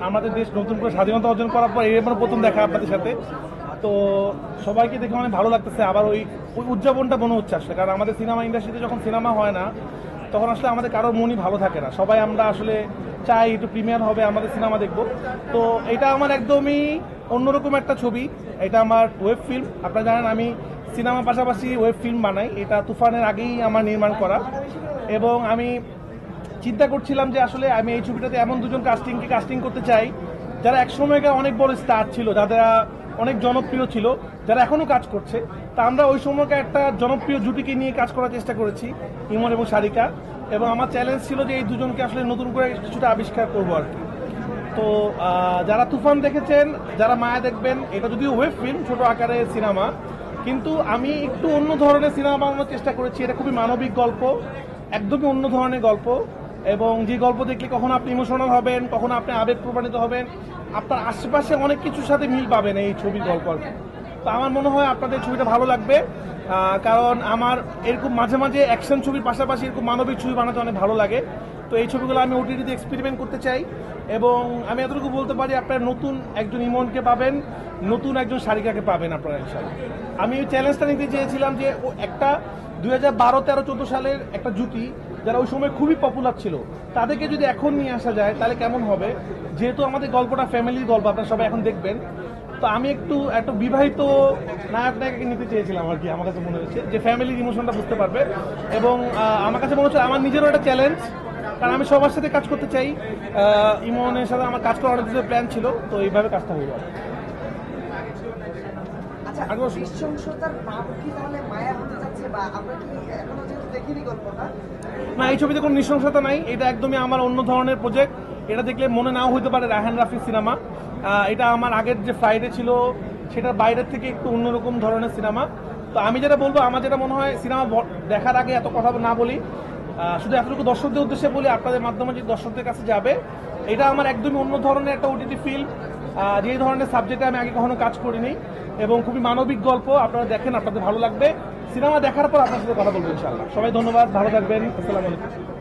আমাদের দেশ নতুন করে স্বাধীনতা অর্জন করার পর এবার প্রথম দেখা আপনাদের সাথে। তো সবাইকে দেখে অনেক ভালো লাগতেছে। আবার ওই ওই উদযাপনটা মনে হচ্ছে আসলে, কারণ আমাদের সিনেমা ইন্ডাস্ট্রিতে যখন সিনেমা হয় না তখন আসলে আমাদের কারোর মনই ভালো থাকে না। সবাই আমরা আসলে চাই একটু প্রিমিয়ার হবে, আমাদের সিনেমা দেখবো। তো এটা আমার একদমই অন্যরকম একটা ছবি। এটা আমার ওয়েব ফিল্ম। আপনারা জানেন আমি সিনেমার পাশাপাশি ওয়েব ফিল্ম বানাই। এটা তুফানের আগেই আমার নির্মাণ করা, এবং আমি চিন্তা করছিলাম যে আসলে আমি এই ছবিটাতে এমন দুজন কাস্টিং করতে চাই যারা একসময়কার অনেক বড় স্টার ছিল, যারা অনেক জনপ্রিয় ছিল, যারা এখনো কাজ করছে। তা আমরা ওই সময়কার একটা জনপ্রিয় জুটিকে নিয়ে কাজ করার চেষ্টা করেছি, ইমন এবং সারিকা। এবং আমার চ্যালেঞ্জ ছিল যে এই দুজনকে আসলে নতুন করে কিছুটা আবিষ্কার করবো আর কি। তো যারা তুফান দেখেছেন, যারা মায়া দেখবেন, এটা যদিও ওয়েব ফিল্ম, ছোট আকারের সিনেমা, কিন্তু আমি একটু অন্য ধরনের সিনেমা বানানোর চেষ্টা করেছি। এটা খুবই মানবিক গল্প, একদমই অন্য ধরনের গল্প। এবং যে গল্প দেখলে কখনো আপনি ইমোশনাল হবেন, কখনো আপনি আবেগ প্রমাণিত হবেন, আপনার আশেপাশে অনেক কিছুর সাথে মিল পাবেন এই ছবির গল্প আর কি। তো আমার মনে হয় আপনাদের ছবিটা ভালো লাগবে, কারণ আমার এরকম মাঝে মাঝে অ্যাকশন ছবির পাশাপাশি এরকম মানবিক ছবি বানাতে অনেক ভালো লাগে। তো এই ছবিগুলো আমি ওটিটিতে এক্সপেরিমেন্ট করতে চাই, এবং আমি এতটুকু বলতে পারি আপনারা নতুন একজন ইমনকে পাবেন, নতুন একজন সারিকাকে পাবেন আপনারা ইনশাআল্লাহ। আমি ওই চ্যালেঞ্জটা নিতে চেয়েছিলাম যে ও একটা 2012, 13, 14 সালের একটা জুটি যারা ওই সময় খুবই পপুলার ছিল, তাদেরকে যদি এখন নিয়ে আসা যায় তাহলে কেমন হবে। যেহেতু আমাদের গল্পটা ফ্যামিলির গল্প, আপনারা সবাই এখন দেখবেন। তো আমি একটা বিবাহিত নায়ক নায়িকাকে নিতে চেয়েছিলাম আর কি। আমার কাছে মনে হচ্ছে যে ফ্যামিলির ইমোশনটা বুঝতে পারবে, এবং আমার কাছে মনে হচ্ছে আমার নিজেরও একটা চ্যালেঞ্জ, কারণ আমি সবার সাথে কাজ করতে চাই। ইমনের সাথে আমার কাজ করার অনেক কিছু প্ল্যান ছিল, তো এইভাবে কাজটা হয়ে যাবে। আচ্ছা, নৃশংসতার নাম কি তাহলে মায়া হতে যাচ্ছে, বা আমরা কি এখনো যেহেতু দেখিনি গল্পটা? না, এই ছবিতে কোনো নৃশংসতা নাই। এটা একদমই আমার অন্য ধরনের প্রজেক্ট। এটা দেখলে মনে নাও হইতে পারে রায়হান রাফির সিনেমা। এটা আমার আগের যে ফ্রাইডে ছিল সেটার বাইরের থেকে একটু অন্যরকম ধরনের সিনেমা। তো আমি যেটা বলবো, আমার যেটা মনে হয়, সিনেমা দেখার আগে এত কথা না বলি, শুধু এতটুকু দর্শকদের উদ্দেশ্যে বলি, আপনাদের মাধ্যমে যে দর্শকদের কাছে যাবে, এটা আমার একদমই অন্য ধরনের একটা ওটিটি ফিল্ম, যে ধরনের সাবজেক্টে আমি আগে কখনো কাজ করিনি, এবং খুবই মানবিক গল্প। আপনারা দেখেন, আপনাদের ভালো লাগবে। সিনেমা দেখার পর আপনার সাথে কথা বলবো ইনশাআল্লাহ। সবাই ধন্যবাদ, ভালো থাকবেন, আসসালামু আলাইকুম।